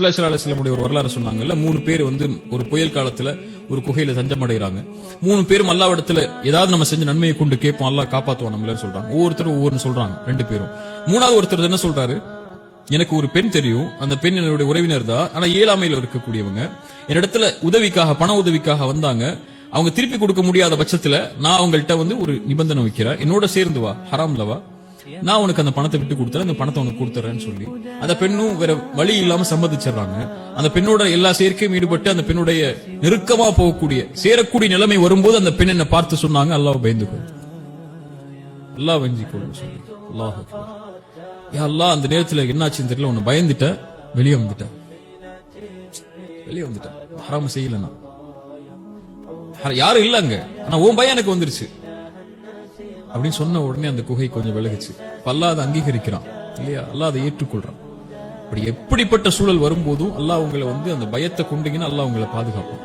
ஒரு வரலாறு சொன்னாங்கல்ல, 3 பேர் வந்து ஒரு புயல் காலத்துல ஒரு குகையில தஞ்சம் அடைகிறாங்க. 3 பேரும் அல்லாஹ்விடத்துல ஏதாவது நம்ம செஞ்ச நன்மையை கொண்டு கேட்போம், அல்லாஹ் காப்பாத்துவான் நம்மள சொல்றாங்க. ஒவ்வொருத்தரும் ஒவ்வொரு சொல்றாங்க. 2 பேரும். 3வது ஒருத்தர் என்ன சொல்றாரு, எனக்கு ஒரு பெண் தெரியும், அந்த பெண் என்னுடைய உறவினர் தான், ஆனா இயலாமையில இருக்கக்கூடியவங்க. என்னிடத்துல உதவிக்காக பண உதவிக்காக வந்தாங்க. அவங்க திருப்பி கொடுக்க முடியாத பட்சத்துல நான் அவங்கள்ட்ட வந்து ஒரு நிபந்தனை வைக்கிறேன், என்னோட சேர்ந்து வா, ஹராம்ல வா, நான் உனக்கு அந்த பணத்தை விட்டு கொடுத்துறேன், அந்த பணத்தை உனக்கு கொடுத்துறேன்னு சொல்லி அந்த பெண்ணும் வேற வழி இல்லாம சம்மதிச்சிடறாங்க. அந்த பெண்ணோட எல்லா சேர்க்கையும் ஈடுபட்டு அந்த பெண்ணுடைய நெருக்கமா போகக்கூடிய சேரக்கூடிய நிலைமை வரும்போது அந்த பெண் என்ன பார்த்து சொன்னாங்க, அல்லாஹ் பயந்துக்கோ, அல்லாஹ் வஞ்சிக்கொள்ளு சொல்லி. அல்லாஹ் அக்பர். யா அல்லாஹ், அந்த நேரத்துல என்னாச்சுன்னு தெரியல, உன்னை பயந்துட்ட, வெளியே வந்துட்டேன், ஹராம செய்யலன்னா யாரும் இல்லங்க, ஆனா உன் பயம் எனக்கு வந்துருச்சு அப்படின்னு சொன்ன உடனே அந்த குகை கொஞ்சம் விலகுச்சு. அல்லாஹ் அதை அங்கீகரிக்கிறான் இல்லையா, அல்லாஹ் அதை ஏற்றுக்கொள்றான். அப்படி எப்படிப்பட்ட சூழல் வரும்போதும் அல்லாஹ் உங்களை வந்து அந்த பயத்தை கொண்டீங்கன்னா அல்லாஹ் உங்களை பாதுகாப்பான்.